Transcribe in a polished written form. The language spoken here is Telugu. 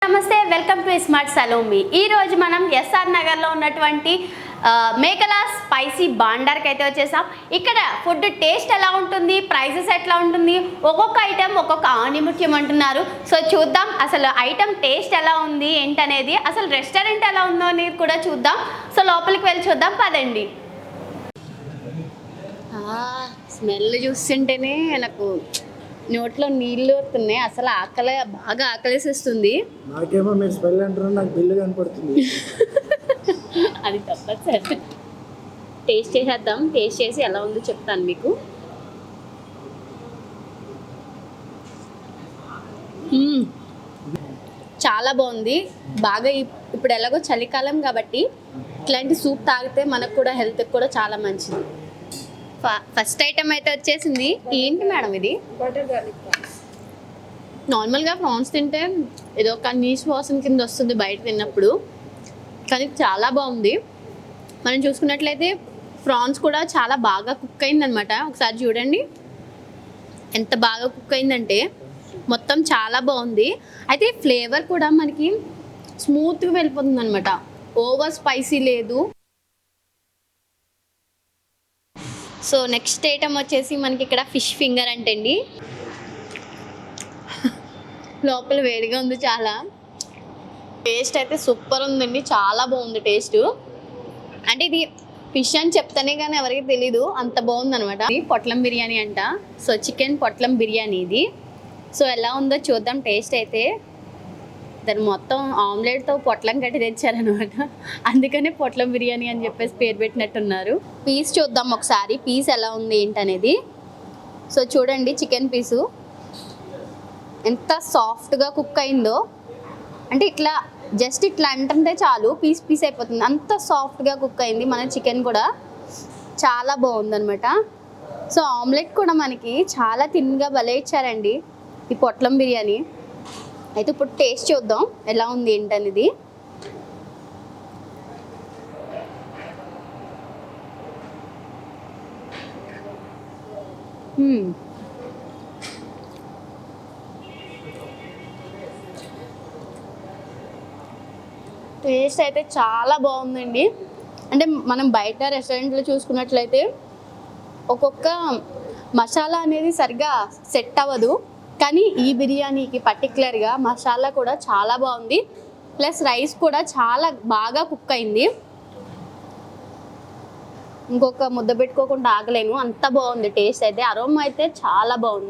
నమస్తే, వెల్కమ్ టు స్మార్ట్ సలోమి. ఈ రోజు మనం ఎస్ఆర్ నగర్లో ఉన్నటువంటి మేకల స్పైసీ బాండార్కి అయితే వచ్చేసాం. ఇక్కడ ఫుడ్ టేస్ట్ ఎలా ఉంటుంది, ప్రైసెస్ ఎట్లా ఉంటుంది, ఒక్కొక్క ఐటెం ఒక్కొక్క ఆణిముత్యం అంటున్నారు. సో చూద్దాం అసలు ఐటెం టేస్ట్ ఎలా ఉంది ఏంటనేది, అసలు రెస్టారెంట్ ఎలా ఉందో అనేది కూడా చూద్దాం. సో లోపలికి వెళ్ళి చూద్దాం పదండి. స్మెల్ చూస్తుంటేనే నాకు నోట్లో నీళ్ళు వస్తున్నాయి. అసలు ఆకలి బాగా ఆకలేసేస్తుంది. నాకేమో మీరు స్మెల్ అంటారు, నాకు బిల్లు కనపడుతుంది. అది తప్పదు సార్. టేస్ట్ చేసేద్దాం. టేస్ట్ చేసి ఎలా ఉందో చెప్తాను మీకు. చాలా బాగుంది. బాగా ఇప్పుడు ఎలాగో చలికాలం కాబట్టి ఇట్లాంటి సూప్ తాగితే మనకు కూడా హెల్త్కి కూడా చాలా మంచిది. ఫస్ట్ ఐటమ్ అయితే వచ్చేసింది. ఏంటి మేడం ఇది? Butter garlic prawns. నార్మల్గా ప్రాన్స్ తింటే ఏదో ఒక నీసు వాసన కింద వస్తుంది బయట తిన్నప్పుడు, కానీ చాలా బాగుంది. మనం చూసుకున్నట్లయితే ప్రాన్స్ కూడా చాలా బాగా కుక్ అయిందనమాట. ఒకసారి చూడండి ఎంత బాగా కుక్ అయిందంటే మొత్తం చాలా బాగుంది. అయితే ఫ్లేవర్ కూడా మనకి స్మూత్గా వెళ్ళిపోతుంది అనమాట. ఓవర్ స్పైసీ లేదు. సో నెక్స్ట్ ఐటమ్ వచ్చేసి మనకి ఇక్కడ ఫిష్ ఫింగర్ అంటండి. లోపల వేడిగా ఉంది చాలా. టేస్ట్ అయితే సూపర్ ఉందండి, చాలా బాగుంది టేస్ట్. అంటే ఇది ఫిష్ అని చెప్తానే కానీ ఎవరికి తెలీదు, అంత బాగుంది అనమాట. ఇది పొట్లం బిర్యానీ అంట. సో చికెన్ పొట్లం బిర్యానీ ఇది. సో ఎలా ఉందో చూద్దాం టేస్ట్ అయితే. దాన్ని మొత్తం ఆమ్లెట్తో పొట్లం కట్టి తెచ్చారనమాట, అందుకనే పొట్లం బిర్యానీ అని చెప్పేసి పేరు పెట్టినట్టున్నారు. పీస్ చూద్దాం ఒకసారి, పీస్ ఎలా ఉంది ఏంటనేది. సో చూడండి చికెన్ పీసు ఎంత సాఫ్ట్గా కుక్ అయిందో. అంటే ఇట్లా జస్ట్ ఇట్లా అంటుంటే చాలు పీస్ పీస్ అయిపోతుంది, అంత సాఫ్ట్గా కుక్ అయింది. మన చికెన్ కూడా చాలా బాగుందనమాట. సో ఆమ్లెట్ కూడా మనకి చాలా థిన్గా భలే ఇచ్చారండి ఈ పొట్లం బిర్యానీ. అయితే ఇప్పుడు టేస్ట్ చూద్దాం ఎలా ఉంది ఏంటనేది. టేస్ట్ అయితే చాలా బాగుందండి. అంటే మనం బయట రెస్టారెంట్లో చూసుకున్నట్లయితే ఒక్కొక్క మసాలా అనేది సరిగ్గా సెట్ అవ్వదు, కానీ ఈ బిర్యానీకి పర్టికులర్గా మసాలా కూడా చాలా బాగుంది. ప్లస్ రైస్ కూడా చాలా బాగా కుక్ అయింది. ఇంకొక ముద్ద పెట్టుకోకుండా ఆగలేను, అంత బాగుంది టేస్ట్ అయితే. అరోమా అయితే చాలా బాగుంది.